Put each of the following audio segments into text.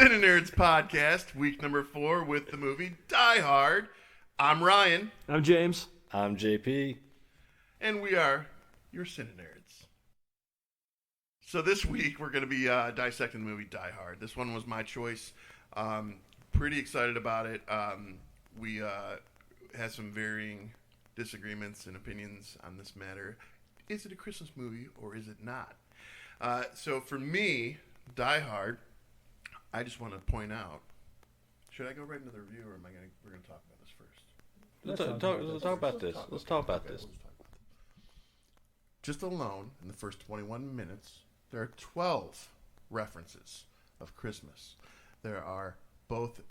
CineNerds podcast, week number 4 with the movie Die Hard. I'm Ryan. I'm James. I'm JP. And we are your CineNerds. So this week we're going to be dissecting the movie Die Hard. This one was my choice. Pretty excited about it. We had some varying disagreements and opinions on this matter. Is it a Christmas movie or is it not? So for me, Die Hard, I just want to point out. Should I go right into the review, or we're going to talk about this first? Let's talk about this. Let's talk about this. Just alone in the first 21 minutes, there are 12 references of Christmas. There are both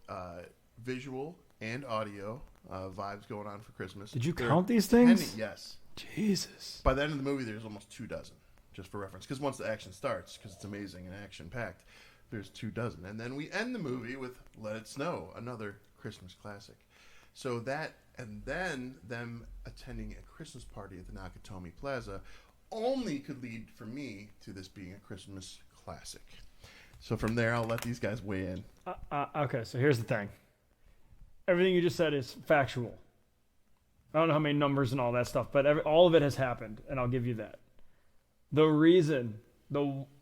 visual and audio vibes going on for Christmas. Did you count these things? Yes. Jesus. By the end of the movie, there's almost 24, just for reference. Because once the action starts, because it's amazing and action-packed, there's 24. And then we end the movie with Let It Snow, another Christmas classic. So that, and then them attending a Christmas party at the Nakatomi Plaza only could lead, for me, to this being a Christmas classic. So from there, I'll let these guys weigh in. Okay, so here's the thing. Everything you just said is factual. I don't know how many numbers and all that stuff, but all of it has happened, and I'll give you that. The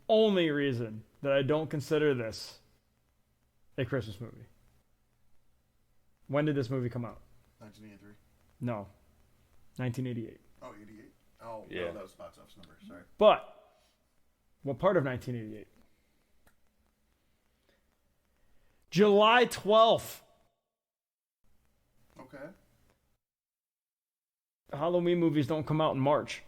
only reason that I don't consider this a Christmas movie. When did this movie come out? 1983. No. 1988. Oh, 88. Oh, yeah. No, that was box office number. Sorry. But, what part of 1988? July 12th. Okay. Halloween movies don't come out in March.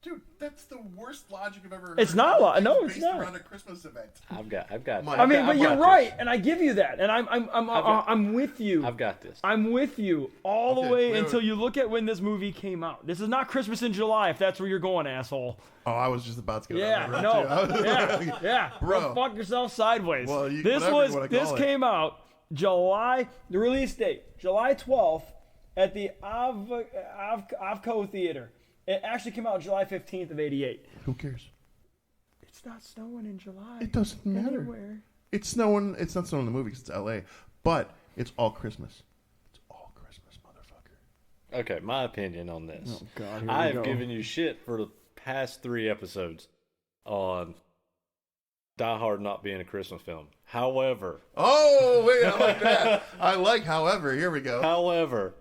Dude, that's the worst logic I've ever heard. It's not. No, it's based not. around a Christmas event. I've got. I mean, but you're right, and I give you that, and I'm with you. I've got this. I'm with you all the way wait. until you look at when this movie came out. This is not Christmas in July, if that's where you're going, asshole. Oh, I was just about to go Yeah, down that no, road, too. yeah. Bro. Go fuck yourself sideways. Well, this came out July. The release date, July 12th, at the Avco Theater. It actually came out July 15th of 88. Who cares? It's not snowing in July. It doesn't matter. Anywhere. It's snowing. It's not snowing in the movie 'cause it's L.A., but it's all Christmas. It's all Christmas, motherfucker. Okay, my opinion on this. Oh, God. I have given you shit for the past 3 episodes on Die Hard not being a Christmas film. However. Oh, wait, I like that. I like, however. Here we go. However,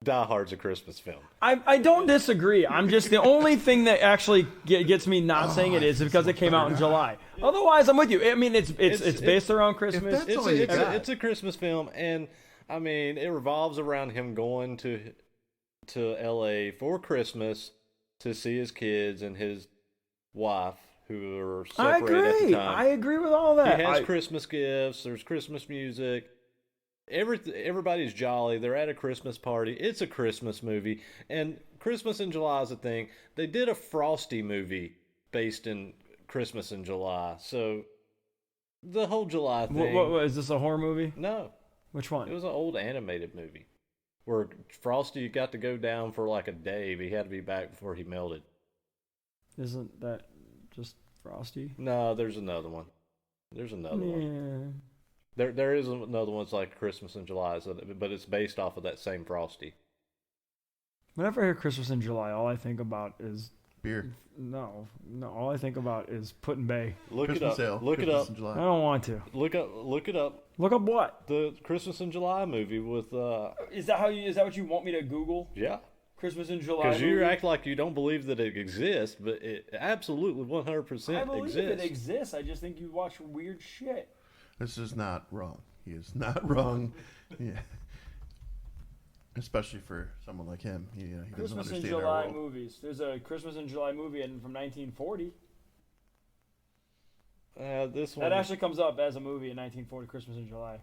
Die Hard's a Christmas film. I don't disagree. I'm just the only thing that actually gets me not saying it is because it came out in July. Otherwise, I'm with you. I mean, it's based around Christmas. It's a Christmas film, and I mean, it revolves around him going to LA for Christmas to see his kids and his wife, who are separated at the time. I agree with all that. He has Christmas gifts. There's Christmas music. Everybody's jolly. They're at a Christmas party. It's a Christmas movie. And Christmas in July is a thing. They did a Frosty movie based in Christmas in July. So the whole July thing. What is this, a horror movie? No. Which one? It was an old animated movie where Frosty got to go down for like a day, but he had to be back before he melted. Isn't that just Frosty? No, there's another one. One. Yeah. There is another one that's like Christmas in July, but it's based off of that same Frosty. Whenever I hear Christmas in July, all I think about is Beer. No. All I think about is Put-in-Bay. Look Christmas it up. sale. Look Christmas it up. in July. I don't want to. Look it up. Look up what? The Christmas in July movie with. Is that what you want me to Google? Yeah. Christmas in July. Because you act like you don't believe that it exists, but it absolutely 100% exists. I believe it exists. I just think you watch weird shit. This is not wrong. He is not wrong. Yeah. Especially for someone like him. He doesn't Christmas in understand our July world. movies. There's a Christmas in July movie from 1940. This one. That actually comes up as a movie in 1940, Christmas in July.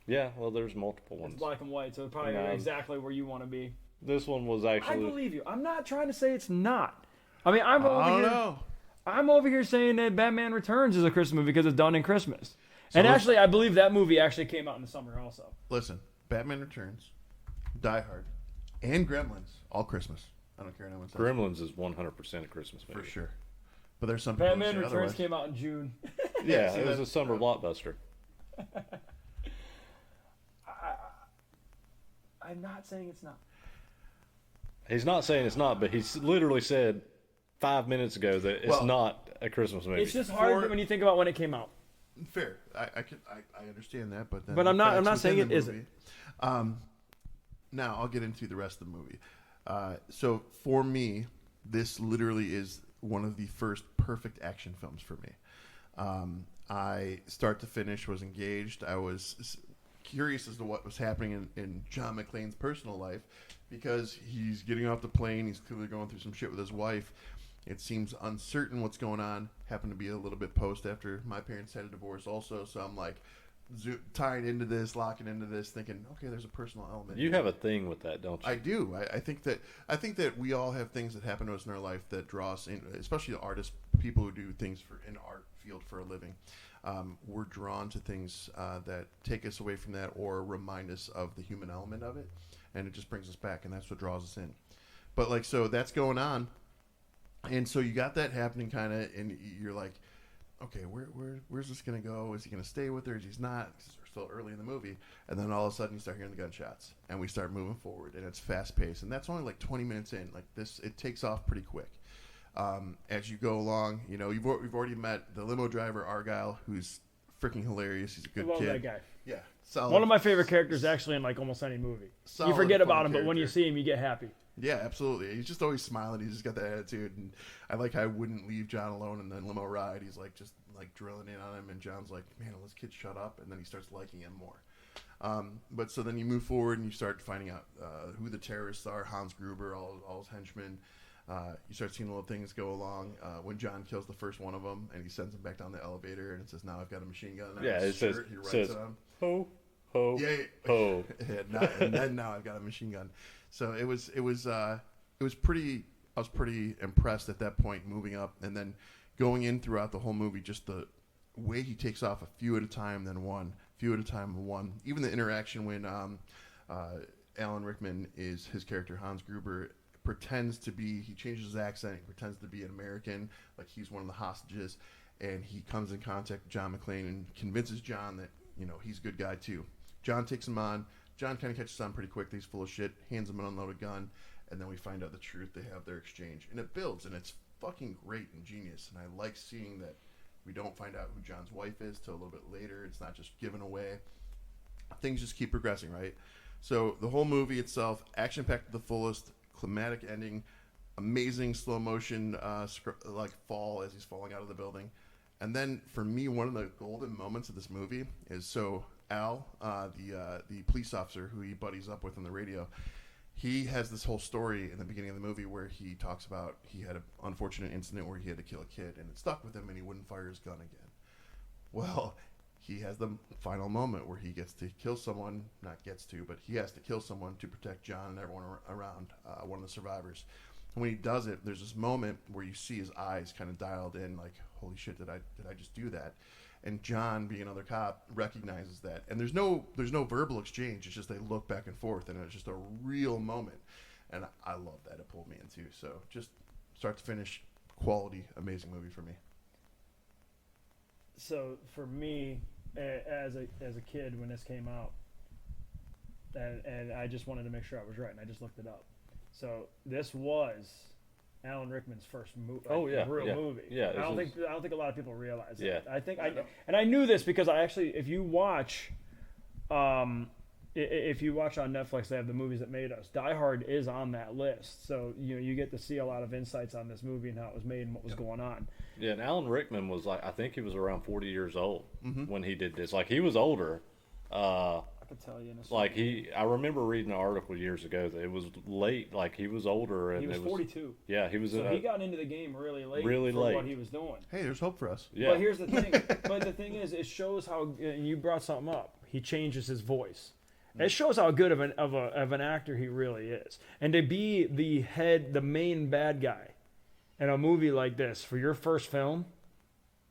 Yeah, well, there's multiple ones. It's black and white, so it's probably exactly where you want to be. This one was actually. I believe you. I'm not trying to say it's not. I mean, I don't know. I'm over here saying that Batman Returns is a Christmas movie because it's done in Christmas. So and actually, I believe that movie actually came out in the summer also. Listen, Batman Returns, Die Hard, and Gremlins, all Christmas. I don't care what anyone says. Gremlins is 100% a Christmas movie. For sure. But there's some people Batman who say Returns otherwise. came out in June. Yeah, see it was that? a summer blockbuster. I'm not saying it's not. He's not saying it's not, but he literally said 5 minutes ago that it's Well, not a Christmas movie. It's just hard For- when you think about when it came out. Fair. I understand that, but then But I'm the not facts saying within it the isn't. movie. Now I'll get into the rest of the movie. So for me, this literally is one of the first perfect action films for me. I start to finish was engaged. I was curious as to what was happening in John McClane's personal life because he's getting off the plane. He's clearly going through some shit with his wife. It seems uncertain what's going on. Happened to be a little bit post after my parents had a divorce also, so I'm like tying into this, locking into this, thinking, okay, there's a personal element. You have a thing with that, don't you? I do. I think that we all have things that happen to us in our life that draw us in, especially the artists, people who do things in art field for a living. We're drawn to things that take us away from that or remind us of the human element of it, and it just brings us back, and that's what draws us in. But so that's going on, and so you got that happening, kind of, and you're like, okay, where's this gonna go? Is he gonna stay with her? Is he not? Because we're still early in the movie, and then all of a sudden you start hearing the gunshots, and we start moving forward, and it's fast paced, and that's only like 20 minutes in. Like this, it takes off pretty quick. As you go along, we've already met the limo driver Argyle, who's freaking hilarious. He's a good Love kid. that guy. Yeah, solid. One of my favorite characters, actually, in like almost any movie. Solid, You forget about fun him, but when you character. see him, you get happy. Yeah, absolutely. He's just always smiling. He's just got that attitude, and I like how I wouldn't leave John alone in the limo ride. He's like just like drilling in on him, and John's like, "Man, will this kid shut up?" And then he starts liking him more. But so then you move forward and you start finding out who the terrorists are. Hans Gruber, all his henchmen. You start seeing little things go along. When John kills the first one of them, and he sends him back down the elevator, and it says, "Now I've got a machine gun." Yeah, it says, he writes it on. ho, ho, Yeah, ho. and then now I've got a machine gun. So it was pretty. I was pretty impressed at that point, moving up, and then going in throughout the whole movie. Just the way he takes off a few at a time, then one, few at a time, one. Even the interaction when Alan Rickman is his character Hans Gruber he changes his accent. He pretends to be an American, like he's one of the hostages, and he comes in contact with John McClane and convinces John that he's a good guy too. John takes him on. John kind of catches on pretty quickly. He's full of shit. Hands him an unloaded gun, and then we find out the truth. They have their exchange, and it builds, and it's fucking great and genius. And I like seeing that we don't find out who John's wife is till a little bit later. It's not just given away. Things just keep progressing, right? So the whole movie itself, action-packed to the fullest, climatic ending, amazing slow motion like fall as he's falling out of the building. And then for me, one of the golden moments of this movie is Al, the police officer who he buddies up with on the radio. He has this whole story in the beginning of the movie where he talks about he had an unfortunate incident where he had to kill a kid, and it stuck with him, and he wouldn't fire his gun again. Well, he has the final moment where he gets to kill someone, not gets to, but he has to kill someone to protect John and everyone around, one of the survivors. And when he does it, there's this moment where you see his eyes kind of dialed in, like, holy shit, did I just do that? And John, being another cop, recognizes that. And there's no verbal exchange. It's just they look back and forth, and it's just a real moment. And I love that. It pulled me in, too. So just start to finish, quality, amazing movie for me. So for me, as a kid when this came out, and I just wanted to make sure I was right, and I just looked it up. So this was Alan Rickman's first movie. Real movie. Yeah, I don't think a lot of people realize Yeah. that. I knew this because I actually, if you watch on Netflix, they have the movies that made us. Die Hard is on that list, so you get to see a lot of insights on this movie and how it was made and what was going on. Yeah, and Alan Rickman was I think he was around 40 years old when he did this. Like, he was older. I could tell you in a second. Like, I remember reading an article years ago that it was late. Like, he was older. And he was 42. Yeah, he was. So he got into the game really late. Really for late. what he was doing. Hey, there's hope for us. Yeah. But here's the thing. But the thing is, it shows how. And you brought something up. He changes his voice. It shows how good of an actor he really is. And to be the main bad guy in a movie like this for your first film,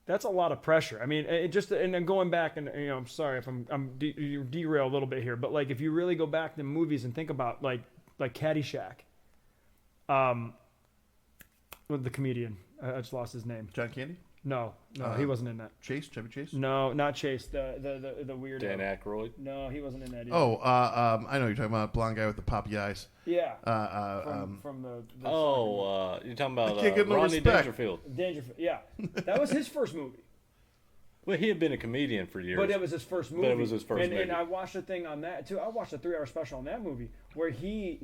that's a lot of pressure. I mean, and then going back and I'm sorry if I'm derail a little bit here, but like if you really go back to movies and think about like Caddyshack, with the comedian I just lost his name. John Candy? No, he wasn't in that. Chevy Chase? No, not Chase. The weird. Dan Aykroyd. No, he wasn't in that either. Oh, I know you're talking about blonde guy with the poppy eyes. Yeah. From You're talking about I can't get no Rodney respect. Dangerfield. Dangerfield. Yeah, that was his first movie. Well, he had been a comedian for years. But it was his first movie. But it was his first movie. And I watched a thing on that too. I watched a 3-hour special on that movie where he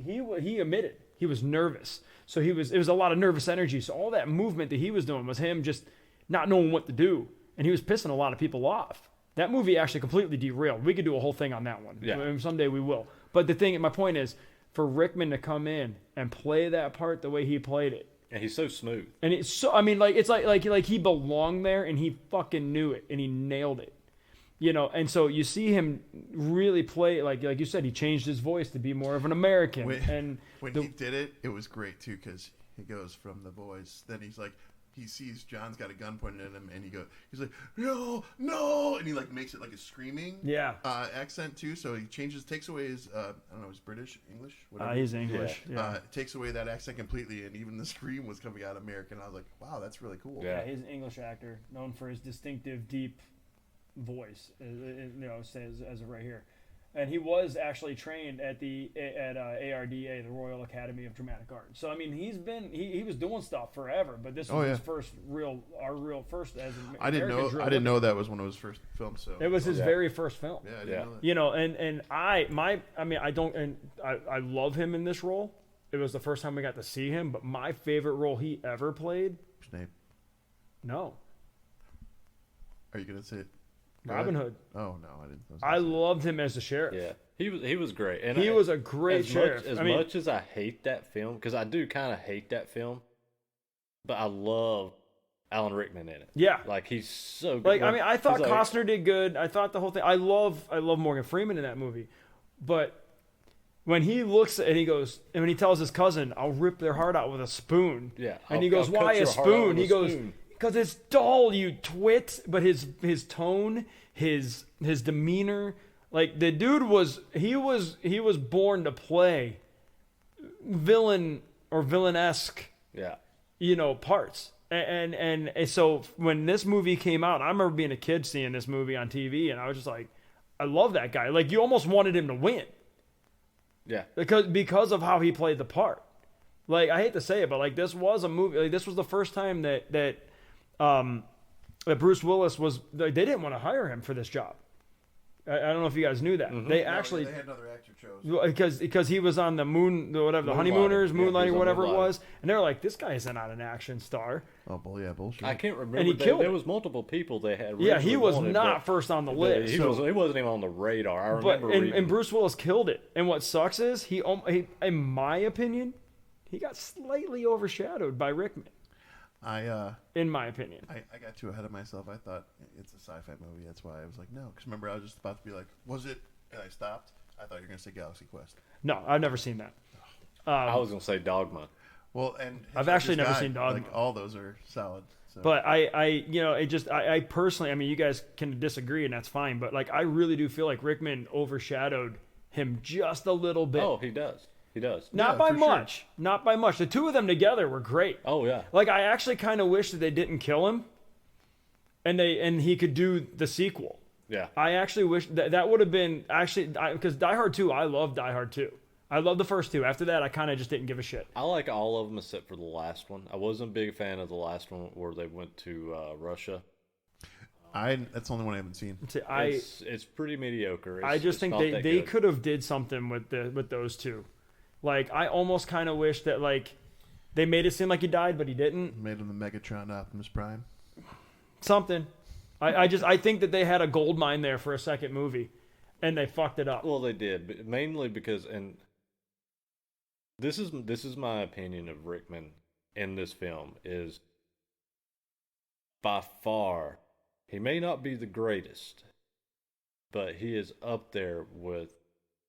admitted he was nervous. So it was a lot of nervous energy. So all that movement that he was doing was him just not knowing what to do, and he was pissing a lot of people off. That movie actually completely derailed. We could do a whole thing on that one. Yeah. I mean, someday we will. But my point is, for Rickman to come in and play that part the way he played it. And he's so smooth. And it's so, I mean, like, it's like he belonged there and he fucking knew it and he nailed it. You know, and so you see him really play, like you said, he changed his voice to be more of an American. When he did it, it was great too, because he goes from the voice, then he's like, he sees John's got a gun pointed at him, and he's like, no, and he like makes it like a screaming accent too. So he takes away his I don't know, he's British, English, whatever. He's English. Yeah. Takes away that accent completely, and even the scream was coming out American. I was like, wow, that's really cool. Yeah, he's an English actor known for his distinctive, deep voice. You know, as of right here. And he was actually trained at ARDA, the Royal Academy of Dramatic Art. So I mean, he was doing stuff forever, but this was his first real first as an I didn't know that was one of his first films. So it was his very first film. Yeah, I didn't know that. You know, and I love him in this role. It was the first time we got to see him, but my favorite role he ever played. His name? No. Are you gonna say it? Robin Hood. Oh no, I didn't. I loved him as the sheriff. Yeah, he was great, and he was a great sheriff. As much as I hate that film, because I do kind of hate that film, but I love Alan Rickman in it. Yeah, like he's so good. Like, I mean, I thought Costner did good. I thought the whole thing. I love Morgan Freeman in that movie, but when he looks and he goes, and when he tells his cousin, "I'll rip their heart out with a spoon," and he goes, "Why a spoon?" He goes, "Because it's dull, you twit." But his tone, his demeanor, like the dude was born to play villain or villain-esque, you know, parts. And so when this movie came out, I remember being a kid seeing this movie on TV, and I was just like, I love that guy. Like, you almost wanted him to win. Yeah. Because of how he played the part. Like, I hate to say it, but like, this was a movie. Like, this was the first time that Bruce Willis was. They didn't want to hire him for this job. I don't know if you guys knew that. Mm-hmm. They actually they had another actor chose because he was on the the honeymooners, moonlighting, whatever it was, and they were like, "This guy isn't an action star." Oh, yeah, bullshit. I can't remember. And he killed. There was multiple people they had. Yeah, he was not first on the list. He wasn't even on the radar. I remember. And Bruce Willis killed it. And what sucks is he, in my opinion, he got slightly overshadowed by Rickman. In my opinion, I got too ahead of myself. I thought it's a sci-fi movie. That's why I was like, no. Because remember, I was just about to be like, was it? And I stopped. I thought you were going to say Galaxy Quest. No, I've never seen that. I was going to say Dogma. Well, and I've actually never seen Dogma. Like, all those are solid. So. But I personally, I mean, you guys can disagree, and that's fine. But like, I really do feel like Rickman overshadowed him just a little bit. Oh, he does. He does. Not by much. Sure. Not by much. The two of them together were great. Oh yeah. Like, I actually kind of wish that they didn't kill him, and he could do the sequel. Yeah. I actually wish that would have been because Die Hard 2. I love Die Hard 2. I love the first two. After that, I kind of just didn't give a shit. I like all of them except for the last one. I wasn't a big fan of the last one where they went to Russia. That's the only one I haven't seen. See, it's pretty mediocre. I just think they could have did something with those two. Like, I almost kind of wish that, like, they made it seem like he died, but he didn't. Made him the Megatron Optimus Prime. Something. I think that they had a gold mine there for a second movie, and they fucked it up. Well, they did, but mainly because, and this is my opinion of Rickman in this film, is by far, he may not be the greatest, but he is up there with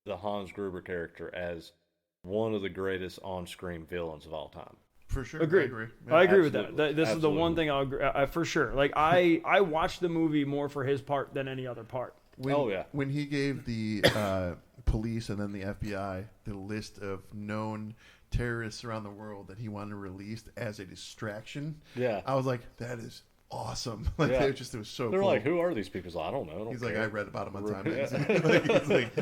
the Hans Gruber character as one of the greatest on-screen villains of all time. For sure. Agreed. I agree. Yeah, I agree with that. This is the one thing I'll agree for sure. Like, I watched the movie more for his part than any other part. When he gave the police and then the FBI the list of known terrorists around the world that he wanted released as a distraction. Yeah. I was like, that is awesome. Like Yeah. it was so They're cool. like, who are these people? He's like, I don't know. I don't He's care. like, I read about him on Time Yeah. Magazine. He's like,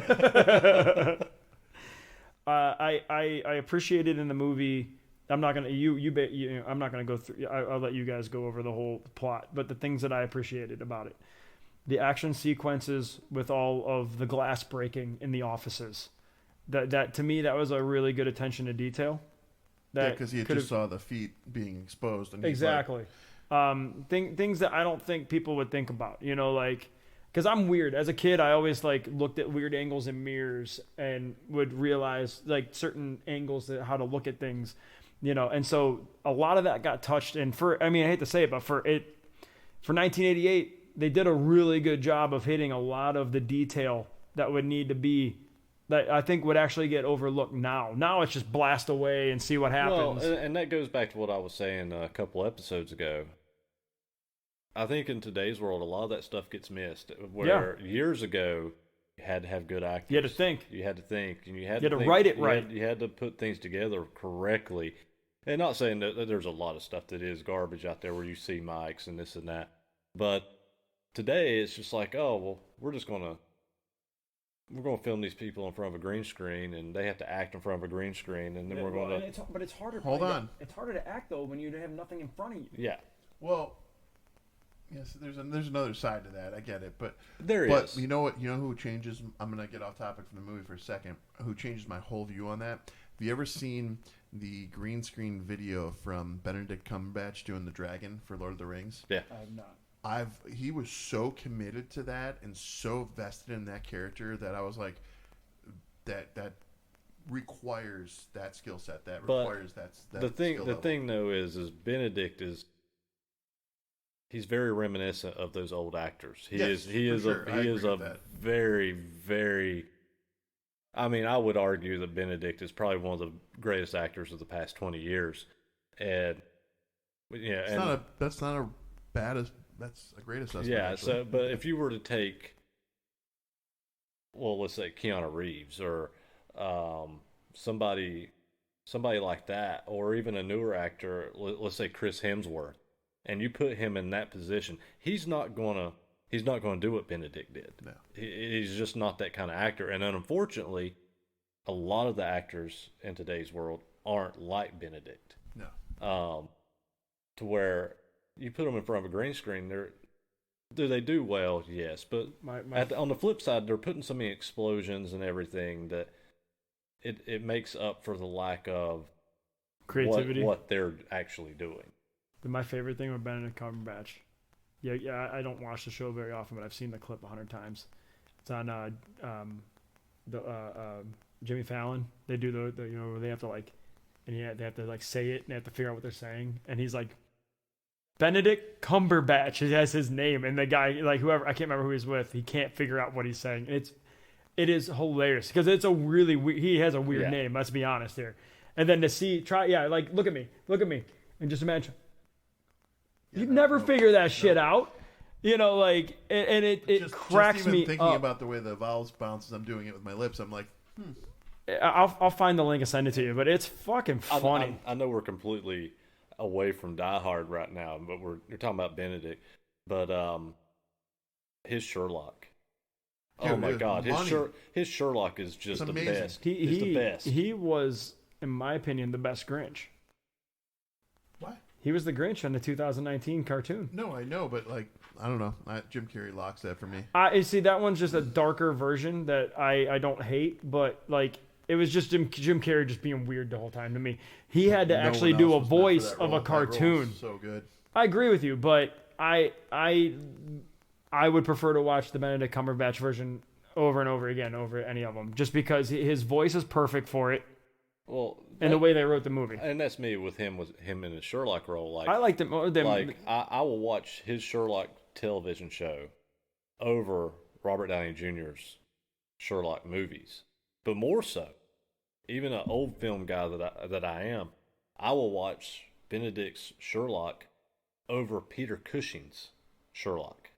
I appreciated in the movie. I'm not gonna I'm not gonna go through. I'll let you guys go over the whole plot. But the things that I appreciated about it, the action sequences with all of the glass breaking in the offices, that to me that was a really good attention to detail. That because he just saw the feet being exposed. And exactly. Things that I don't think people would think about. You know, like. Because I'm weird. As a kid, I always like looked at weird angles in mirrors and would realize like certain angles that how to look at things, you know. And so a lot of that got touched. And I hate to say it, but for 1988, they did a really good job of hitting a lot of the detail that would need to be that I think would actually get overlooked now. Now it's just blast away and see what happens. Well, and that goes back to what I was saying a couple episodes ago. I think in today's world, a lot of that stuff gets missed. Where years ago, you had to have good actors. You had to think. You had to think, and you had to think, write it right. You had to put things together correctly. And not saying that there's a lot of stuff that is garbage out there where you see mics and this and that, but today it's just like, oh well, we're gonna film these people in front of a green screen, and they have to act in front of a green screen, and then we're going to. But it's harder. Hold on. It's harder to act though when you have nothing in front of you. Yeah. Well. Yes, there's another side to that. I get it, but is. You know what? You know who changes? I'm gonna get off topic from the movie for a second. Who changes my whole view on that? Have you ever seen the green screen video from Benedict Cumberbatch doing the dragon for Lord of the Rings? Yeah, I have not. He was so committed to that and so vested in that character that I was like, that requires that skill set. That requires that. The thing though is Benedict is. He's very reminiscent of those old actors. He is a very, very. I mean, I would argue that Benedict is probably one of the greatest actors of the past 20 years, and yeah, that's a great assessment. Yeah. Actually. So, but if you were to take, well, let's say Keanu Reeves or somebody like that, or even a newer actor, let's say Chris Hemsworth. And you put him in that position, he's not gonna do what Benedict did. No. He's just not that kind of actor. And unfortunately, a lot of the actors in today's world aren't like Benedict. No. To where you put them in front of a green screen, do they do well? Yes, but on the flip side, they're putting so many explosions and everything that it makes up for the lack of creativity, what they're actually doing. My favorite thing with Benedict Cumberbatch, I don't watch the show very often, but I've seen the clip 100 times. It's on Jimmy Fallon. They do the where they have to they have to like say it and they have to figure out what they're saying. And he's like, Benedict Cumberbatch. He has his name, and the guy whoever I can't remember who he's with. He can't figure out what he's saying. It is hilarious because it's a really he has a weird name. Let's be honest here. And then to look at me, and just imagine. You'd never figure that shit out, and it cracks just even me thinking up. about the way the vowels bounces. I'm doing it with my lips. I'm like, I'll find the link and send it to you, but it's fucking funny. I know we're completely away from Die Hard right now, but you're talking about Benedict, but his Sherlock. Dude, oh my God, his Sherlock is just the best. He's the best. He was, in my opinion, the best Grinch. What? He was the Grinch in the 2019 cartoon. No, I know, but I don't know. Jim Carrey locks that for me. I see that one's just a darker version that I don't hate, but it was just Jim Carrey just being weird the whole time to me. He had to actually do a voice of a cartoon. So good. I agree with you, but I would prefer to watch the Benedict Cumberbatch version over and over again over any of them, just because his voice is perfect for it. Well, and the way they wrote the movie, and that's me with him in his Sherlock role. I like them. I will watch his Sherlock television show over Robert Downey Jr.'s Sherlock movies, but more so, even an old film guy that I am, I will watch Benedict's Sherlock over Peter Cushing's Sherlock.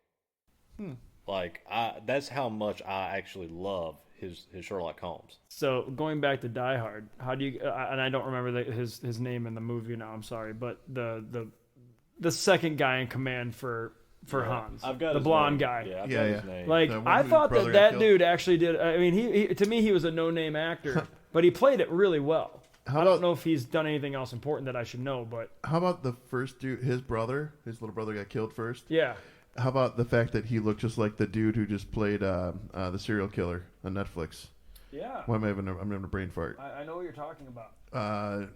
That's how much I actually love his Sherlock Holmes. So going back to Die Hard, how do you? And I don't remember his name in the movie now. I'm sorry, but the second guy in command for Hans, I've got the his blonde name. guy. Yeah, I've got his name. Like The one I whose thought brother got that killed? dude actually did. I mean, he to me he was a no-name actor, but he played it really well. I don't know if he's done anything else important that I should know, but How about the first dude? His little brother got killed first. yeah. How about the fact that he looked just like the dude who just played the serial killer on Netflix? Yeah. Why am I having a brain fart? I know what you're talking about.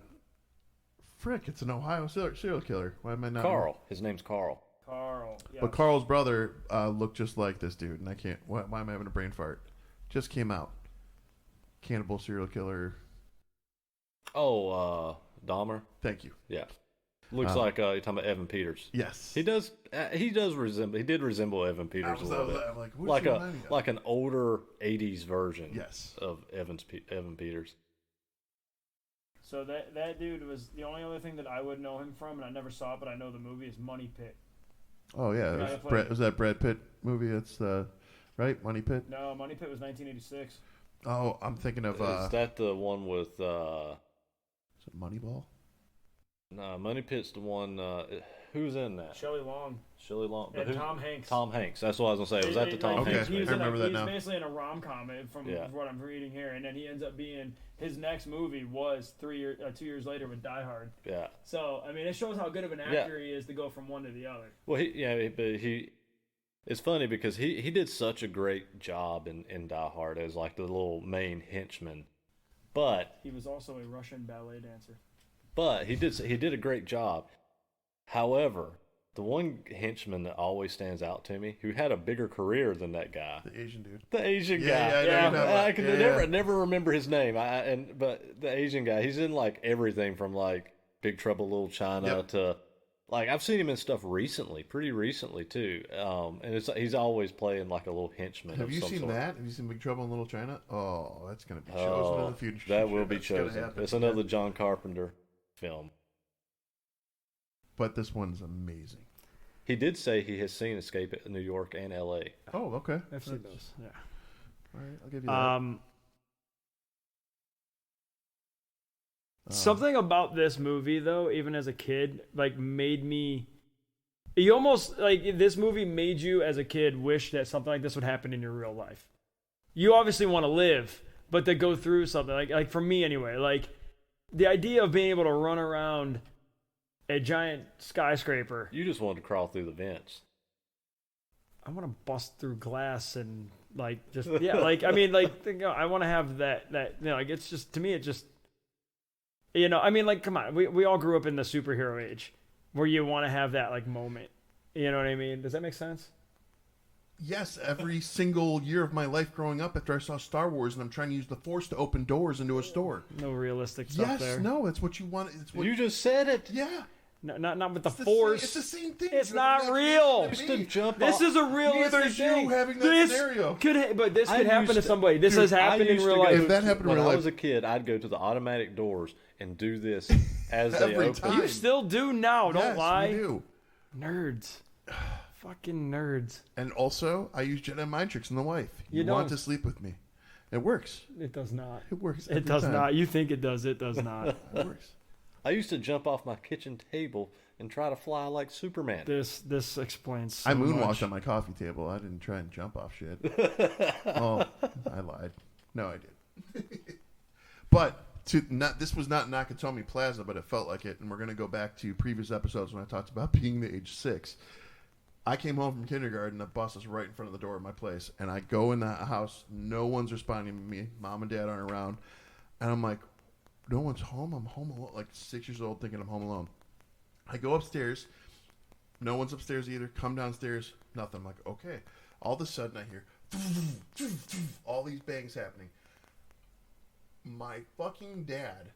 Frick, it's an Ohio serial killer. Why am I not? Carl. His name's Carl. Carl. Yeah. But Carl's brother looked just like this dude, and I can't. Why am I having a brain fart? Just came out. Cannibal serial killer. Oh, Dahmer. Thank you. Yeah. Looks like you're talking about Evan Peters. Yes. He does. He did resemble Evan Peters a little bit, I'm like, what's he reminding me of? like an older '80s version. Yes. Of Evan Peters. So that dude was the only other thing that I would know him from, and I never saw it, but I know the movie is Money Pit. Oh yeah, was that Brad Pitt movie? It's right, Money Pit. No, Money Pit was 1986. Oh, I'm thinking of. Is that the one with? Is it Moneyball? No, Money Pit's the one. Who's in that? Shelley Long. Shelley Long. And Tom Hanks. Tom Hanks. That's what I was gonna say. Was that the Tom Okay. Hanks? He was I remember that he's now. basically in a rom-com from what I'm reading here, and then he ends up being his next movie was 2 years later with Die Hard. Yeah. So I mean, it shows how good of an actor he is to go from one to the other. Well, it's funny because he did such a great job in Die Hard as like the little main henchman, but He was also a Russian ballet dancer. he did a great job. However, the one henchman that always stands out to me, who had a bigger career than that guy, The Asian dude. the Asian guy. Yeah, I know you're talking about. I can never remember his name. But the Asian guy, he's in like everything from like Big Trouble in Little China to like I've seen him in stuff recently, pretty recently too. And he's always playing like a little henchman. Have of you some seen sort. that? Have you seen Big Trouble in Little China? Oh, that's gonna be chosen in the future. That will be That's gonna chosen. happen. It's another John Carpenter film. But this one's amazing. He did say he has seen Escape at New York and L.A. Oh, okay. I've seen those. Yeah. All right, I'll give you that. Something about this movie, though, even as a kid, like made me. You almost like this movie made you, as a kid, wish that something like this would happen in your real life. You obviously want to live, but to go through something like for me anyway, like the idea of being able to run around a giant skyscraper. You just wanted to crawl through the vents. I want to bust through glass and like just like I mean like I want to have that like it's just to me it just I mean like come on we all grew up in the superhero age where you want to have that like moment, you know what I mean? Does that make sense? Yes, every single year of my life growing up after I saw Star Wars and I'm trying to use the Force to open doors into a store. No realistic stuff there. Yes, no, it's what you want. It's what You just said it. Yeah. No, not with the It's Force. It's the same thing. It's not real. Just to jump This off. is a realistic Neither is you thing. having that This scenario. but this I could happen used to to- somebody. This Dude, has happened I in used to real go- life. If that happened in when real I life- was a kid, I'd go to the automatic doors and do this as they Every open. time. You still do now. Don't Yes, lie. we do. Nerds. Fucking nerds. And also, I use Jedi mind tricks on the wife. You want don't. to sleep with me. It works. It does not. It works. It every does time. not. You think it does. It does not. It works. I used to jump off my kitchen table and try to fly like Superman. This explains so I moonwalked much. on my coffee table. I didn't try and jump off shit. Oh, I lied. No, I did. But this was not Nakatomi Plaza, but it felt like it. And we're going to go back to previous episodes when I talked about being the age 6. I came home from kindergarten. The bus is right in front of the door of my place, and I go in the house. No one's responding to me. Mom and Dad aren't around, and I'm like, no one's home. I'm home alone. Like 6 years old, thinking I'm home alone. I go upstairs. No one's upstairs either. Come downstairs. Nothing. I'm like, okay. All of a sudden, I hear all these bangs happening. My fucking dad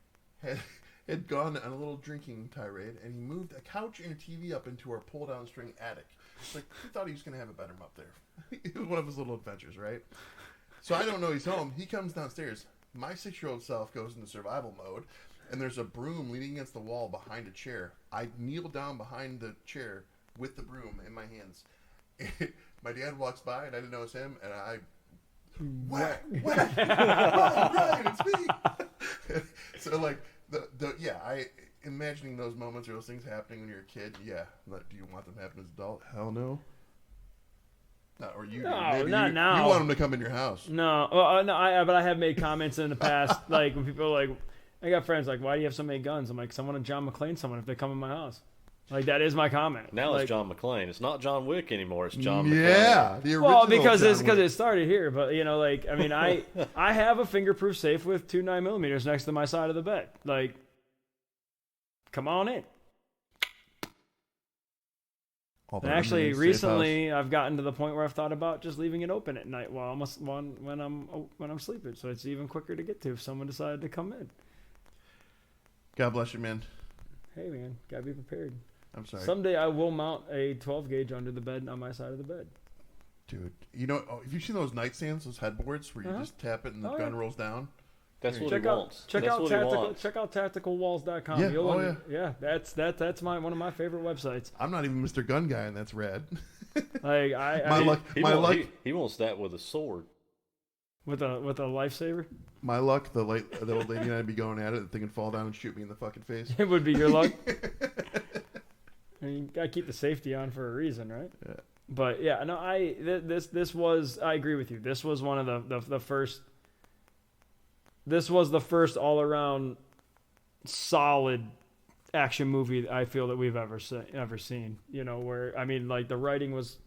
had gone on a little drinking tirade, and he moved a couch and a TV up into our pull-down string attic. It's like, he thought he was going to have a bedroom up there. It was one of his little adventures, right? So I don't know he's home. He comes downstairs. My 6-year-old self goes into survival mode, and there's a broom leaning against the wall behind a chair. I kneel down behind the chair with the broom in my hands. My dad walks by, and I didn't know it was him, and I whack, whack, Ryan, it's me. So like I imagining those moments or those things happening when you're a kid. Yeah, do you want them to happen as an adult? Hell no. No, or you? No, maybe not now. You want them to come in your house? No, well, no. But I have made comments in the past, like when people are like, I got friends like, why do you have so many guns? I'm like, someone to John McClane someone if they come in my house. Like that is my comment. Now like, it's John McClane. It's not John Wick anymore. It's John McClane. Yeah, the original. Well, because John Wick. it started here, but you know, like I mean, I have a fingerproof safe with 2 9mm next to my side of the bed. Like, come on in. And actually, recently I've gotten to the point where I've thought about just leaving it open at night while when I'm sleeping, so it's even quicker to get to if someone decided to come in. God bless you, man. Hey, man, gotta be prepared. I'm sorry. Someday I will mount a 12 gauge under the bed on my side of the bed. Dude, you know, have you seen those nightstands, those headboards where you just tap it and the gun rolls down? That's what he wants. Check out tacticalwalls.com. Yeah, yeah. That's one of my favorite websites. I'm not even Mr. Gun Guy, and that's rad. Like he wants that with a sword. With a lifesaver. My luck, the old lady and I'd be going at it, the thing would fall down and shoot me in the fucking face. It would be your luck. I mean, you gotta keep the safety on for a reason, right? Yeah. But yeah, no, this was, I agree with you. This was one of the first. This was the first all around solid action movie I feel that we've ever seen. You know, where I mean, like the writing was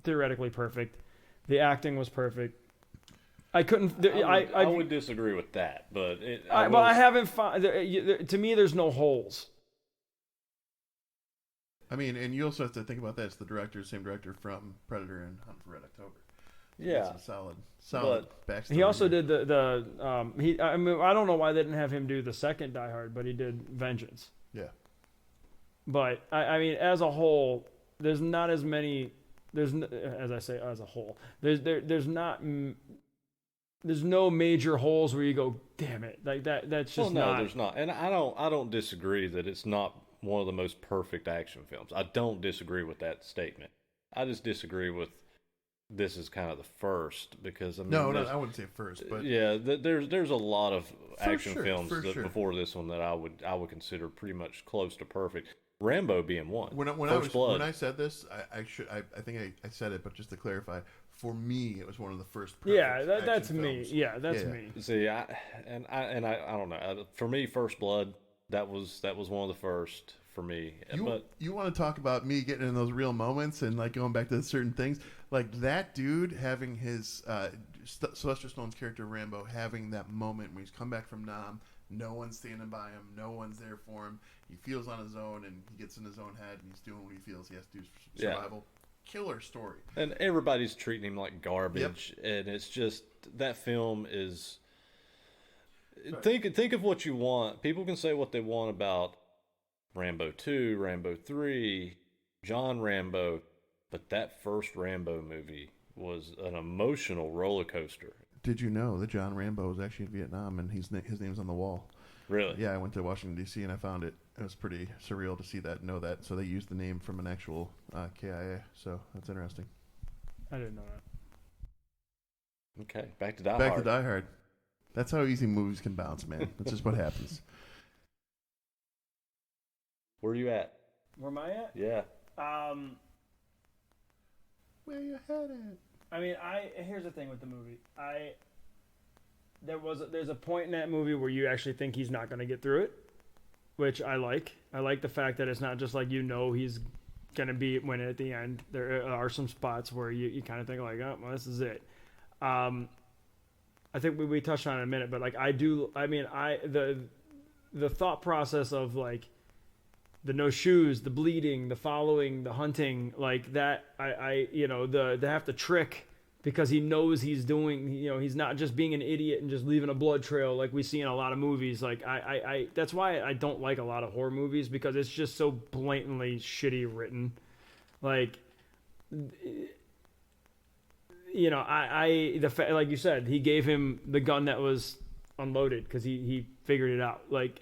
theoretically perfect, the acting was perfect. I couldn't. I would disagree with that, but I haven't found. To me, there's no holes. I mean, and you also have to think about that. It's the same director from Predator and Hunt for Red October. Yeah, it's a solid backstory. He also did I mean, I don't know why they didn't have him do the second Die Hard, but he did Vengeance. Yeah. But I mean, as a whole, there's not as many. As I say, as a whole, there's no major holes where you go, damn it, like that. That's just not. There's not, and I don't disagree that it's not one of the most perfect action films. I don't disagree with that statement. I just disagree with this is kind of the first because I mean, no, I wouldn't say first, but yeah, there's a lot of action films before this one that I would consider pretty much close to perfect. Rambo being one. When I said this, I think I said it, but just to clarify, for me, it was one of the first. Yeah, that's me. Films. Yeah, that's me. See, I don't know. For me, First Blood, that was one of the first for me. You want to talk about me getting in those real moments and like going back to certain things, like that dude having his Sylvester Stallone's character Rambo having that moment when he's come back from Nam. No one's standing by him. No one's there for him. He feels on his own, and he gets in his own head, and he's doing what he feels he has to do for survival. Yeah. Killer story. And everybody's treating him like garbage, and it's just that film is. Right. Think of what you want. People can say what they want about Rambo 2, Rambo 3, John Rambo, but that first Rambo movie was an emotional roller coaster. Did you know that John Rambo was actually in Vietnam and his name's on the wall? Really? Yeah, I went to Washington, D.C. and I found it. It was pretty surreal to see that, know that. So they used the name from an actual KIA. So that's interesting. I didn't know that. Okay, back to Die Hard. Back to Die Hard. That's how easy movies can bounce, man. That's just what happens. Where are you at? Where am I at? Yeah. Where you headed? I mean, here's the thing with the movie. There's a point in that movie where you actually think he's not going to get through it, which I like. I like the fact that it's not just like he's going to win it at the end. There are some spots where you kind of think like, oh, well, this is it. I think we touched on it in a minute, but like the thought process of like the no shoes, the bleeding, the following, the hunting, like that, they have to trick because he knows he's doing, he's not just being an idiot and just leaving a blood trail like we see in a lot of movies. Like that's why I don't like a lot of horror movies, because it's just so blatantly shitty written. Like, like you said, he gave him the gun that was unloaded because he figured it out. Like,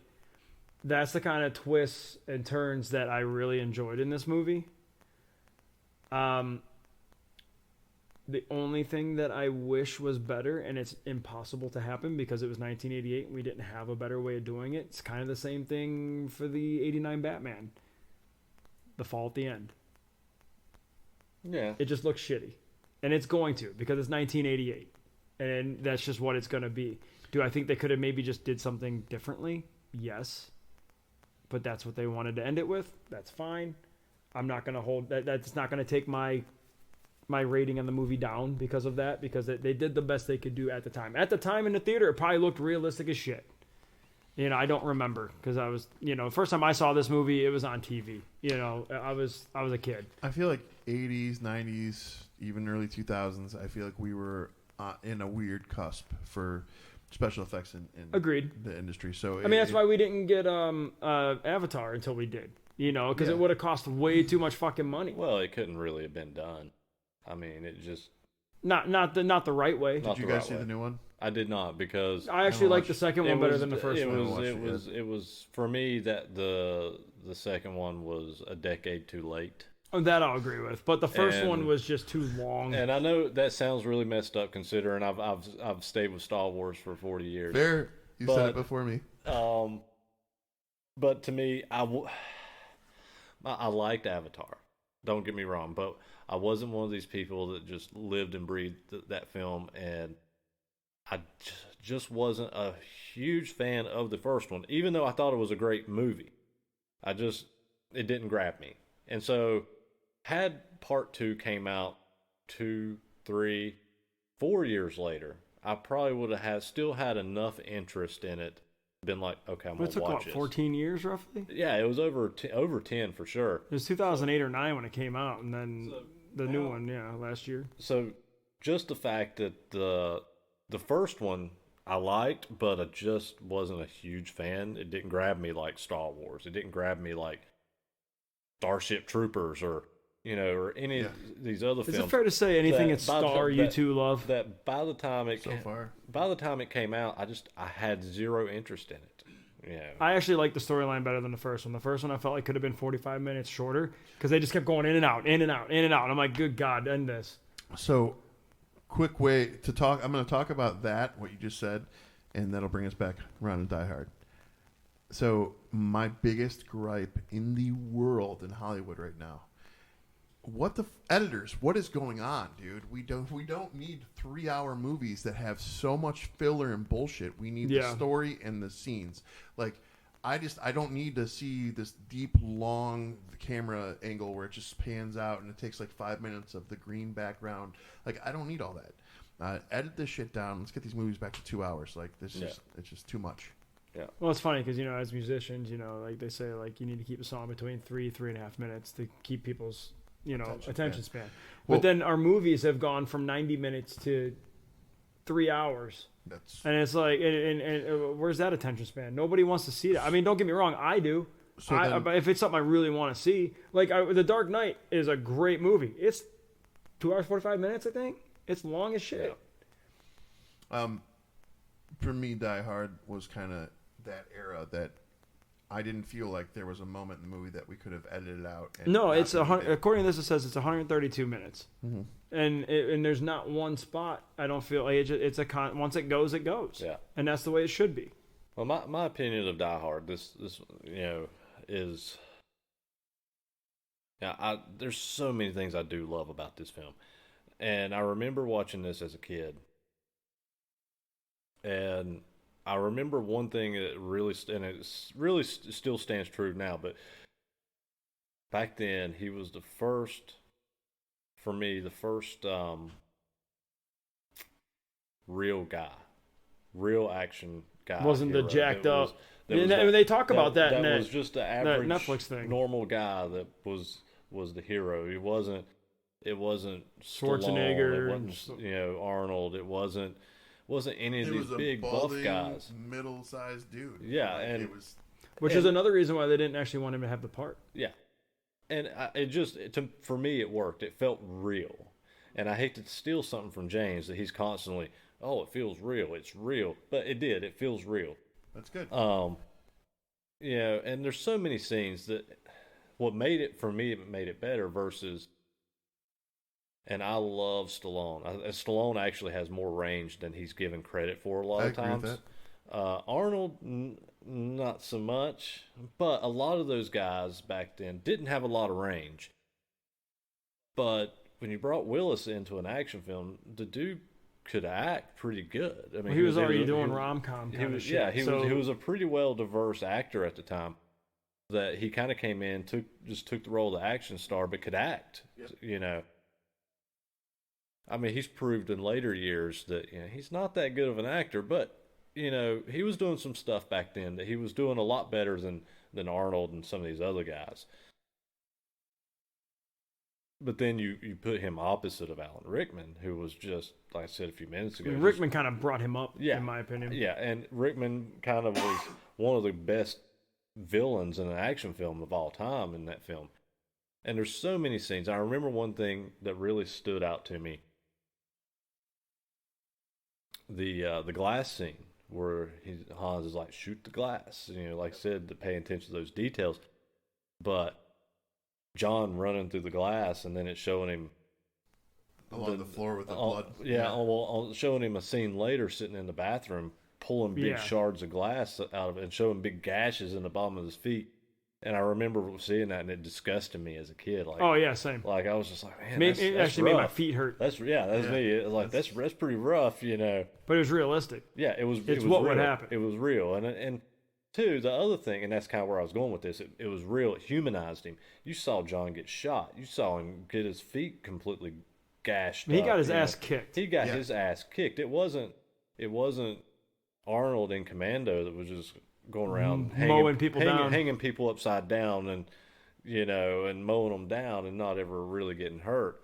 that's the kind of twists and turns that I really enjoyed in this movie. The only thing that I wish was better, and it's impossible to happen because it was 1988 and we didn't have a better way of doing it. It's kind of the same thing for the 89 Batman. The fall at the end. Yeah. It just looks shitty. And it's going to because it's 1988. And that's just what it's going to be. Do I think they could have maybe just did something differently? Yes. But that's what they wanted to end it with. That's fine. I'm not going to hold that. That's not going to take my rating on the movie down because of that, because they did the best they could do at the time. At the time in the theater, it probably looked realistic as shit. You know, I don't remember because I was, you know, first time I saw this movie, it was on TV. You know, I was a kid. I feel like 80s, 90s, even early 2000s, I feel like we were in a weird cusp for special effects in Agreed. the industry. So I mean, that's why we didn't get Avatar until we did. You know, because it would have cost way too much fucking money. Well, it couldn't really have been done. I mean, it just not the right way. Did you guys see the new one? I did not, because I actually like the second one better than the first it one. It was for me that the second one was a decade too late. Oh, that I'll agree with, but the first one was just too long. And I know that sounds really messed up, considering I've stayed with Star Wars for 40 years. Fair, you said it before me. But to me, I liked Avatar. Don't get me wrong, but I wasn't one of these people that just lived and breathed that film, and I just wasn't a huge fan of the first one, even though I thought it was a great movie. It didn't grab me. And so, had part 2 came out 2, 3, 4 years later, I probably would have still had enough interest in it, been like, okay, I'm going to watch it. 14 years roughly? Yeah, it was over 10 for sure. It was 2008 or 9 when it came out, and then the new one, last year. So, just the fact that the first one I liked, but I just wasn't a huge fan. It didn't grab me like Star Wars. It didn't grab me like Starship Troopers or any of these other films. Is it fair to say anything that's Star you two love? That by the time it came out, I had zero interest in it. Yeah. I actually like the storyline better than the first one. The first one I felt like could have been 45 minutes shorter because they just kept going in and out, in and out, in and out. I'm like, good God, end this. So, quick way to talk. I'm going to talk about that, what you just said, and that'll bring us back around to Die Hard. So, my biggest gripe in the world in Hollywood right now. Editors, what is going on, dude? We don't need 3-hour movies that have so much filler and bullshit. We need the story and the scenes. Like, I don't need to see this deep, long camera angle where it just pans out and it takes like 5 minutes of the green background. Like, I don't need all that. Edit this shit down. Let's get these movies back to 2 hours. Like, it's just too much. Yeah. Well, it's funny because, as musicians, like they say, like, you need to keep a song between 3.5 minutes to keep people's attention span. But then our movies have gone from 90 minutes to 3 hours. And it's like, and where's that attention span? Nobody wants to see that. I mean, don't get me wrong, I do. But if it's something I really want to see, like The Dark Knight is a great movie. It's 2 hours 45 minutes, I think. It's long as shit. Yeah. For me, Die Hard was kind of that era that I didn't feel like there was a moment in the movie that we could have edited out. No, it's according to this, it says it's 132 minutes, and there's not one spot. I don't feel like once it goes, it goes. Yeah, and that's the way it should be. Well, my opinion of Die Hard, this is, there's so many things I do love about this film, and I remember watching this as a kid, and I remember one thing that really still stands true now, but back then he was the first real action guy. Wasn't hero. the jacked up? They talk about that. That was just the average Netflix thing. Normal guy that was the hero. It wasn't Schwarzenegger. Stallone, it wasn't Arnold. It wasn't any of these big buff guys. Middle-sized dude. Yeah, which is another reason why they didn't actually want him to have the part. Yeah, and for me it worked. It felt real, and I hate to steal something from James that he's constantly, it feels real. It's real, but it did. It feels real. That's good. And there's so many scenes that what made it for me, it made it better versus And I love Stallone. Stallone actually has more range than he's given credit for a lot of times. With Arnold, not so much, but a lot of those guys back then didn't have a lot of range. But when you brought Willis into an action film, the dude could act pretty good. I mean, he was already doing rom-com kind of shit. Yeah, he was a pretty well diverse actor at the time. That he kind of came in, took the role of the action star, but could act. Yep. You know, I mean, he's proved in later years that he's not that good of an actor, but he was doing some stuff back then that he was doing a lot better than Arnold and some of these other guys. But then you put him opposite of Alan Rickman, who was just, like I said a few minutes ago. Rickman kind of brought him up, in my opinion. Yeah, and Rickman kind of was one of the best villains in an action film of all time in that film. And there's so many scenes. I remember one thing that really stood out to me. The glass scene where Hans is like, shoot the glass. Like I said, to pay attention to those details. But John running through the glass, and then it's showing him along the floor with the blood. Yeah, well, showing him a scene later sitting in the bathroom, pulling big shards of glass out of it and showing big gashes in the bottom of his feet. And I remember seeing that, and it disgusted me as a kid. Like, oh yeah, same. Like I was just like, man, it that's actually rough. made my feet hurt. That's me. It was like that's pretty rough, But it was realistic. Yeah, it was. It's it was what real. would happen. It was real, and two, the other thing, and that's kind of where I was going with this. It was real. It humanized him. You saw John get shot. You saw him get his feet completely gashed. He got his ass kicked. He got his ass kicked. It wasn't Arnold in Commando that was just going around mowing people down, hanging people upside down, and and mowing them down, and not ever really getting hurt.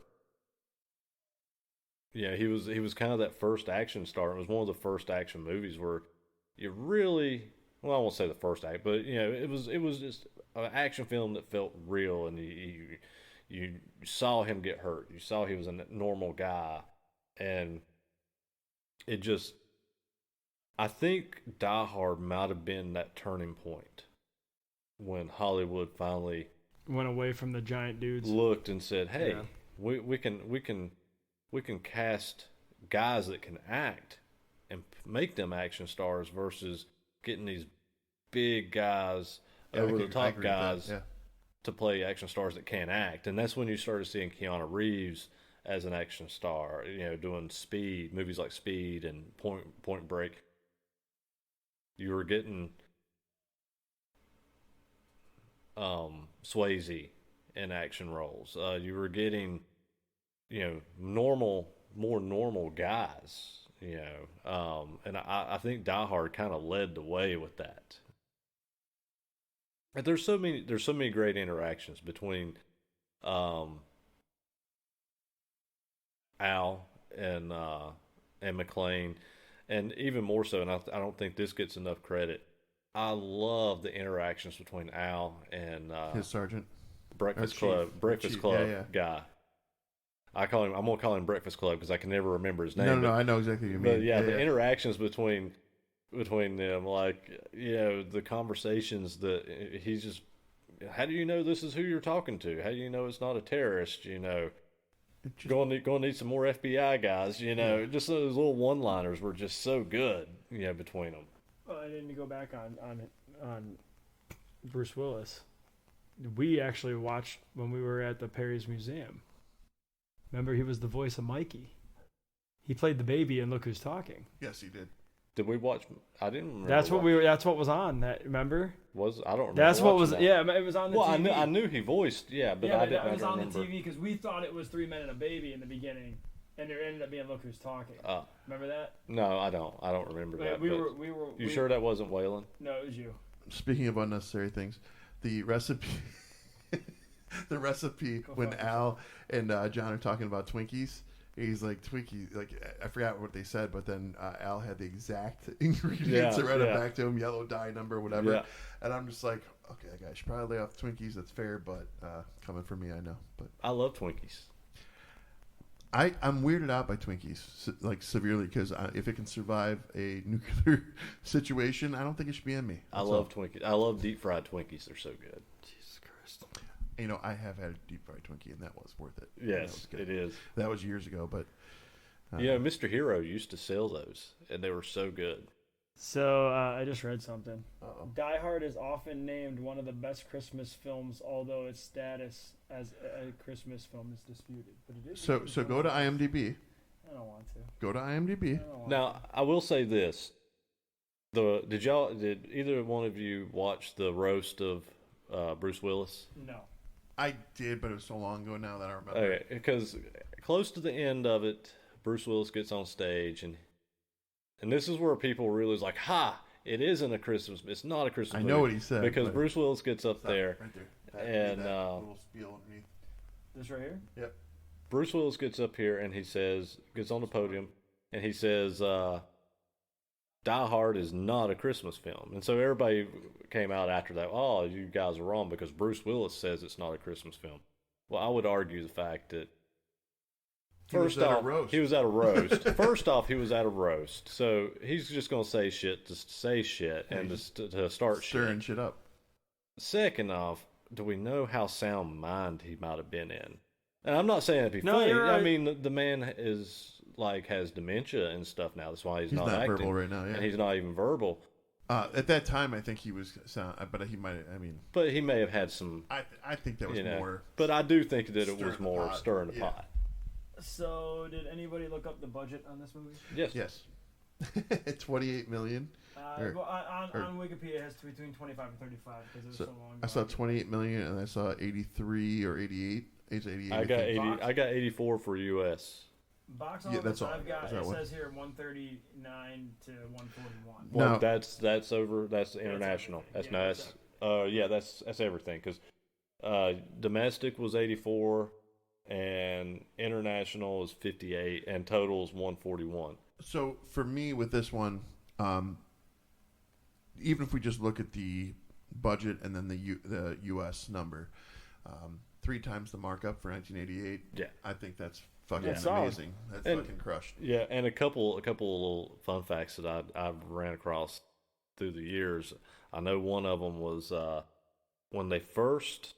Yeah, he was kind of that first action star. It was one of the first action movies where you really, well, I won't say the first act, but it was just an action film that felt real, and you saw him get hurt. You saw he was a normal guy, and it just, I think Die Hard might have been that turning point when Hollywood finally went away from the giant dudes, looked and said, "Hey, we can cast guys that can act and make them action stars versus getting these big guys, over the top guys to play action stars that can't act." And that's when you started seeing Keanu Reeves as an action star, doing movies like Speed and Point Break. You were getting Swayze in action roles. You were getting more normal guys. And I think Die Hard kind of led the way with that. But there's so many great interactions between Al and McClane. And even more so, and I don't think this gets enough credit, I love the interactions between Al and his sergeant, Breakfast Club guy. I'm gonna call him Breakfast Club because I can never remember his name. No, I know exactly what you mean. But the interactions between them, like the conversations that he's just, how do you know this is who you're talking to? How do you know it's not a terrorist? Going to need some more FBI guys. Just those little one-liners were just so good. Between them. Well, I didn't go back on Bruce Willis. We actually watched when we were at the Perry's Museum. Remember, he was the voice of Mikey. He played the baby in Look Who's Talking. Yes, he did. Did we watch? I didn't remember. That's what was on that. Remember? I don't remember. That's what was. That. Yeah, it was on the TV. I knew he voiced. Yeah, but I didn't. It was on remember. the TV because we thought it was 3 Men and a Baby in the beginning, and it ended up being Look Who's Talking. Remember that? No, I don't. I don't remember that. We were. You sure that wasn't Waylon? No, it was you. Speaking of unnecessary things, the recipe. The recipe when Al and John are talking about Twinkies. He's like, Twinkie, like, I forgot what they said, but then Al had the exact ingredients and read it back to him, yellow dye number, whatever. Yeah. And I'm just like, okay, I should probably lay off Twinkies. That's fair, but coming from me, I know. But I love Twinkies. I'm weirded out by Twinkies, like, severely, because if it can survive a nuclear situation, I don't think it should be in me. I love Twinkies. I love deep-fried Twinkies. They're so good. Jesus Christ. You know, I have had a deep fried Twinkie, and that was worth it. Yes, it is. That was years ago, but Mr. Hero used to sell those, and they were so good. So I just read something. Uh-oh. Die Hard is often named one of the best Christmas films, although its status as a Christmas film is disputed. But it is. So go to IMDb. I don't want to. Go to IMDb. Now, I will say this: did either one of you watch the roast of Bruce Willis? No. I did, but it was so long ago now that I remember. Okay, because close to the end of it, Bruce Willis gets on stage, and this is where people really is like, "Ha! It isn't a Christmas. It's not a Christmas." I movie. know what he said because but Bruce Willis gets up there, right there. and that little spiel underneath. This right here? Yep. Bruce Willis gets up here and he says, gets on the podium, and he says, "Die Hard is not a Christmas film." And so everybody came out after that, "Oh, you guys are wrong because Bruce Willis says it's not a Christmas film." Well, I would argue the fact that He was at a roast. he was at a roast. First off, he was at a roast, so he's just gonna say shit to say shit and to start stirring shit up. Second off, do we know how sound mind he might have been in? And I'm not saying it'd be No, funny. you're right. I mean, the man is has dementia and stuff now. That's why he's not acting. verbal right now. Yeah. And he's not even verbal. At that time, I think he was sound, but he might. I mean, But he may have had some. I think that was more. But I do think that it stirring was the more pot. stirring the Yeah. pot. So did anybody look up the budget on this movie? Yes. 28 million. Or- On Wikipedia, it has between 25 and 35 because it was so long ago. I saw 28 million, and I saw 83 or 88. It's 88. I got think. 80. I got 84 for U.S. Box Yeah, office, that's all. I've got, Is that it what? says here 139 to 141. Well, No. that's over. That's international. everything. That's Yeah, that's everything because domestic was 84 and international is 58 and total is 141. So for me, with this one, even if we just look at the budget and then the U.S. number, 3 times the markup for 1988. Yeah. I think that's fucking That's solid. amazing. That's And- fucking crushed. Yeah, and a couple of little fun facts that I've ran across through the years. I know one of them was when they first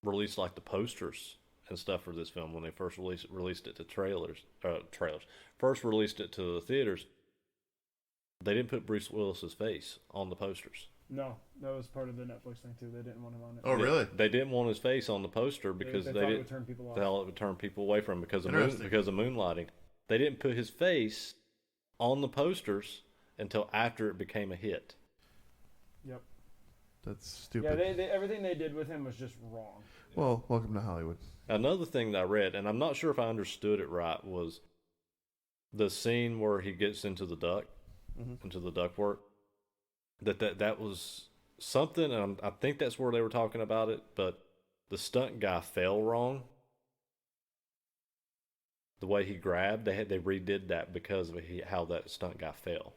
released like the posters and stuff for this film. When they first released it to first released it to the theaters, they didn't put Bruce Willis's face on the posters. No, that was part of the Netflix thing too. They didn't want him on it. Oh, really? They didn't want his face on the poster because they they thought it didn't. would turn people off. They thought it would turn people away from him because of Interesting. moonlighting. They didn't put his face on the posters until after it became a hit. Yep. That's stupid. Yeah, they everything they did with him was just wrong. Well, welcome to Hollywood. Another thing that I read, and I'm not sure if I understood it right, was the scene where he gets into the ductwork. That was something, and I think that's where they were talking about it. But the stunt guy fell wrong. The way he grabbed, they redid that because of how that stunt guy fell.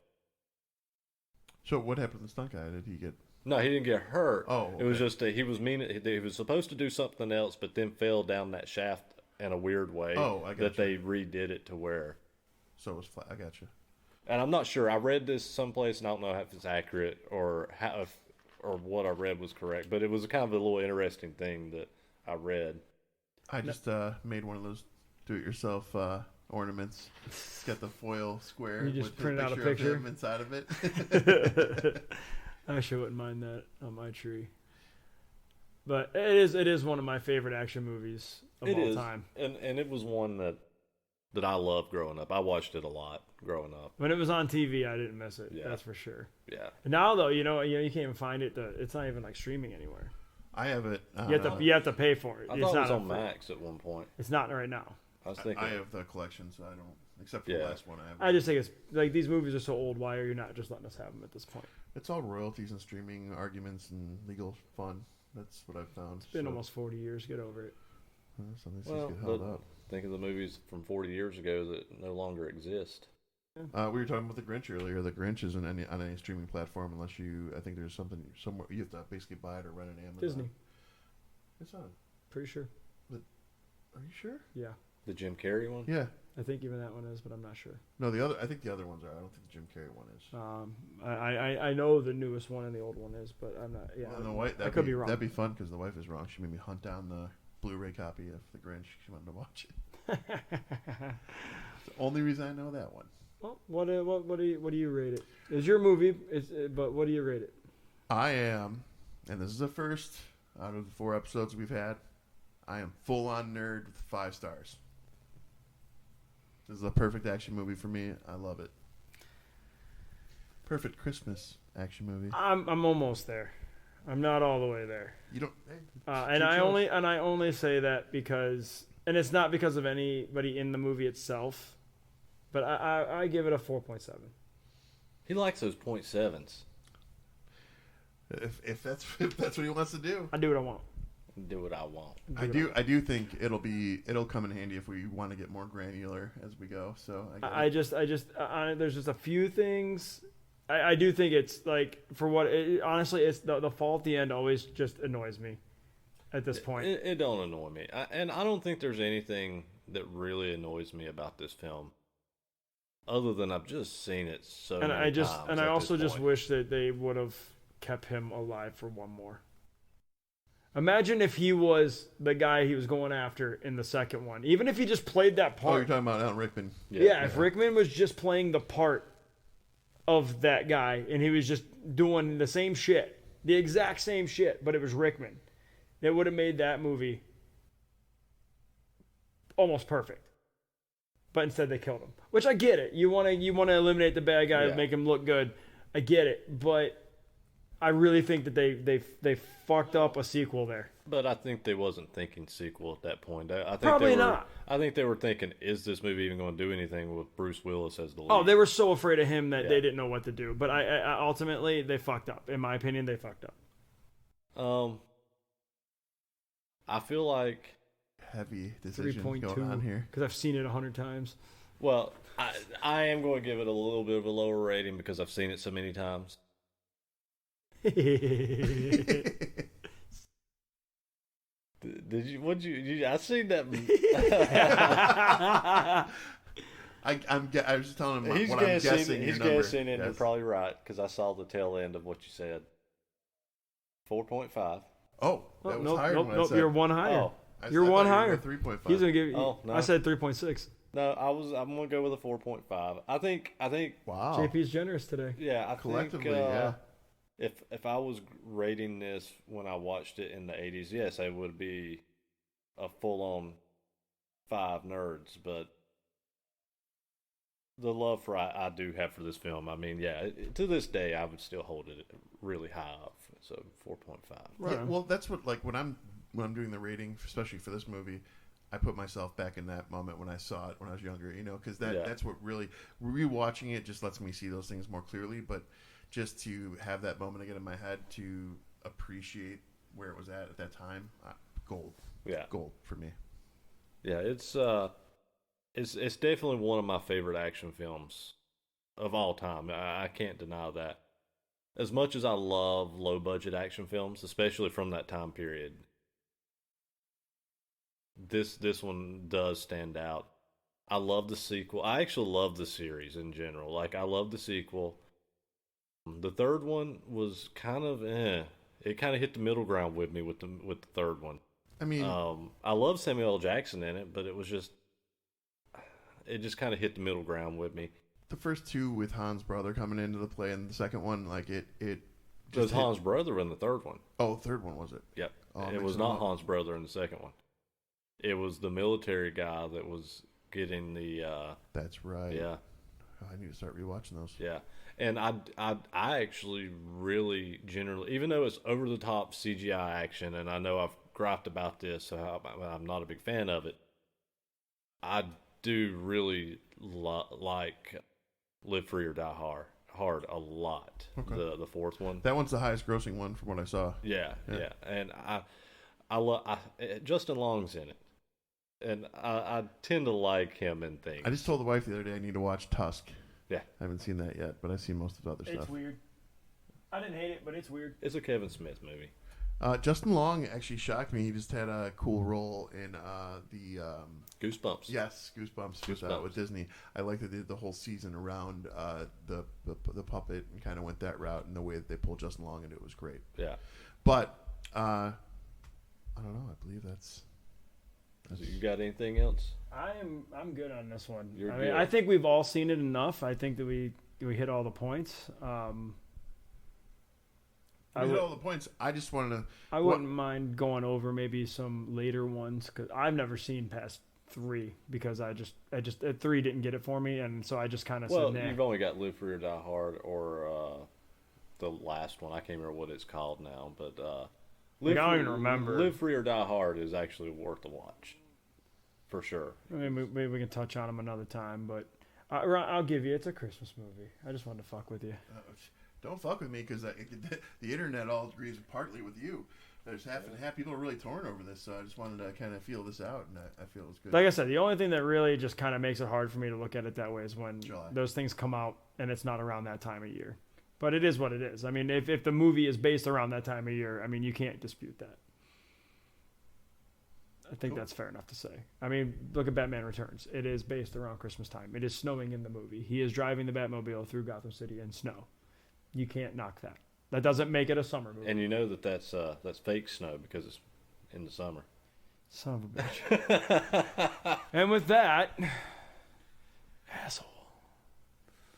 So what happened to the stunt guy? Did he get... No, he didn't get hurt. Oh, It was okay. just that he was supposed to do something else, but then fell down that shaft in a weird way. Oh, I that gotcha. they redid it to where. So it was flat. I got you. And I'm not sure. I read this someplace, and I don't know if it's accurate or or what I read was correct. But it was kind of a little interesting thing that I read. I just made one of those do-it-yourself ornaments. It's got the foil square. You just with his printed out a of picture? him inside of it. I actually wouldn't mind that on my tree. But it is one of my favorite action movies of all time. And it was one that I loved growing up. I watched it a lot growing up. When it was on TV, I didn't miss it. Yeah. That's for sure. Yeah. Now though, you can't even find it. It's not even like streaming anywhere. I have it. You have to pay for it. I It's thought it not was on free. Max at one point. It's not right now. I was thinking. I have the collection, so I don't. Except for the Yeah. last one, I have. I just think it's like these movies are so old. Why are you not just letting us have them at this point? It's all royalties and streaming arguments and legal fun. That's what I've found. It's been almost 40 years. Get over it. Some of these well, things get held but up. think of the movies from 40 years ago that no longer exist. We were talking about the Grinch earlier. The Grinch isn't on any streaming platform unless you. I think there's something somewhere you have to basically buy it or rent an Amazon. Disney. It's on. Pretty sure. Are you sure? Yeah. The Jim Carrey one? Yeah. I think even that one is, but I'm not sure. No, I think the other ones are. I don't think the Jim Carrey one is. I know the newest one and the old one is, but I'm not. Yeah, Well, and the wife, I could be wrong. That'd be fun because the wife is wrong. She made me hunt down the Blu-ray copy of The Grinch. She wanted to watch it. It's the only reason I know that one. Well, what do you rate it? It's your movie, but what do you rate it? I am, and this is the first out of the 4 episodes we've had. I am full on nerd with 5 stars. This is a perfect action movie for me. I love it. Perfect Christmas action movie. I'm almost there. I'm not all the way there. You don't. Hey, and I only say that because, and it's not because of anybody in the movie itself, but I give it a 4.7. He likes those 0.7s. If that's what he wants to do, I do what I want. Do what I want. I do think it'll come in handy if we want to get more granular as we go. So there's just a few things. I do think it's like for what honestly it's the fall at the end always just annoys me at this point. It don't annoy me, and I don't think there's anything that really annoys me about this film, other than I've just seen it so many times. And I also just wish that they would have kept him alive for one more. Imagine if he was the guy he was going after in the second one. Even if he just played that part. Oh, you're talking about Alan Rickman. Yeah, if Rickman was just playing the part of that guy and he was just doing the same shit, the exact same shit, but it was Rickman, it would have made that movie almost perfect. But instead they killed him. Which I get it. You want to eliminate the bad guy and make him look good. I get it. But I really think that they fucked up a sequel there. But I think they wasn't thinking sequel at that point. I think Probably not. I think they were thinking, is this movie even going to do anything with Bruce Willis as the lead? Oh, they were so afraid of him that they didn't know what to do. But I ultimately, they fucked up. In my opinion, they fucked up. I feel like heavy decision going on here because I've seen it 100 times. Well, I am going to give it a little bit of a lower rating because I've seen it so many times. Did you? What you? I seen that. I was just telling him he's what I'm guessing. He's guessing, and you're probably right because I saw the tail end of what you said. 4.5. Oh, that was higher than what I said. You're one higher. Oh, you're one higher. 3.5. He's gonna give. Oh, no. I said 3.6. No, I'm gonna go with a 4.5. I think. Wow. JP's generous today. Yeah, I collectively, think, yeah. If I was rating this when I watched it in the 80s, yes, it would be a full-on 5 nerds. But the love I do have for this film, I mean, yeah, to this day, I would still hold it really high up. So 4.5. Right. Yeah, well, that's what when I'm doing the rating, especially for this movie, I put myself back in that moment when I saw it when I was younger. Because that's what really rewatching it just lets me see those things more clearly. But just to have that moment again in my head to appreciate where it was at that time, gold. Yeah, gold for me. Yeah, it's definitely one of my favorite action films of all time. I can't deny that. As much as I love low budget action films, especially from that time period, this one does stand out. I love the sequel. I actually love the series in general. Like, I love the sequel. The third one was kind of It kind of hit the middle ground with me with the third one. I mean, I love Samuel L. Jackson in it, but it just kind of hit the middle ground with me. The first two with Han's brother coming into the play, and the second one, like it was Han's brother in the third one. Oh, third one was it? Yep. Oh, it was not Han's brother in the second one. It was the military guy that was getting the. That's right. Yeah. Oh, I need to start rewatching those. Yeah, and I actually really generally, even though it's over the top CGI action, and I know I've griped about this, so I'm not a big fan of it. I do really like Live Free or Die Hard a lot. Okay. The fourth one. That one's the highest grossing one from what I saw. Yeah. And I love Justin Long's in it, and I tend to like him in things. I just told the wife the other day I need to watch Tusk. Yeah, I haven't seen that yet, but I've seen most of the other stuff. It's weird. I didn't hate it, but it's weird. It's a Kevin Smith movie. Justin Long actually shocked me. He just had a cool role in the Goosebumps. Yes, Goosebumps with Disney. I like that they did the whole season around the puppet and kind of went that route, and the way that they pulled Justin Long into it was great. Yeah. But I don't know. I believe that's You got anything else? I'm good on this one. You're I good. mean, I think we've all seen it enough. I think that we hit all the points. I hit all the points. I just wanted to. I wouldn't mind going over maybe some later ones because I've never seen past 3 because I just 3 didn't get it for me, and so I just kind of said, nah. You've only got Live Free or Die Hard or the last one. I can't remember what it's called now, but I don't even remember. Live Free or Die Hard is actually worth a watch, for sure. I mean, maybe we can touch on them another time, but I'll give you. It's a Christmas movie. I just wanted to fuck with you. Don't fuck with me because the internet all agrees partly with you. There's half and half. People are really torn over this, so I just wanted to kind of feel this out, and I feel it's good. Like I said, the only thing that really just kind of makes it hard for me to look at it that way is when July. Those things come out and it's not around that time of year. But it is what it is. I mean, if the movie is based around that time of year, I mean, you can't dispute that. I think that's fair enough to say. I mean, look at Batman Returns. It is based around Christmas time. It is snowing in the movie. He is driving the Batmobile through Gotham City in snow. You can't knock that. That doesn't make it a summer movie. And you know that's fake snow because it's in the summer. Son of a bitch. And with that, asshole.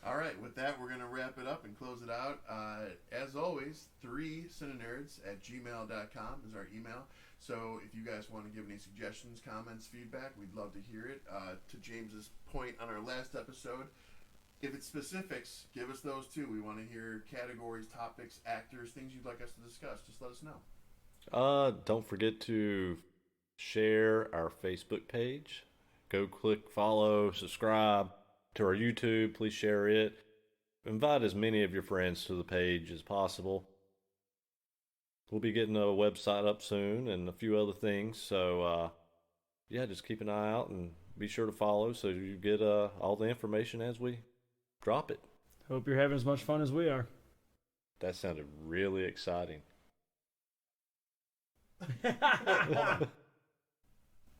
All right, with that, we're going to wrap it up and close it out. As always, 3cinenerds@gmail.com is our email. So if you guys want to give any suggestions, comments, feedback, we'd love to hear it. To James's point on our last episode, if it's specifics, give us those too. We want to hear categories, topics, actors, things you'd like us to discuss. Just let us know. Don't forget to share our Facebook page. Go click follow, subscribe to our YouTube. Please share it. Invite as many of your friends to the page as possible. We'll be getting a website up soon and a few other things. So, just keep an eye out and be sure to follow so you get all the information as we drop it. Hope you're having as much fun as we are. That sounded really exciting.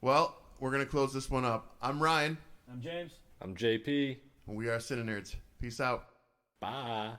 Well, we're going to close this one up. I'm Ryan. I'm James. I'm JP. And we are CineNerds. Peace out. Bye.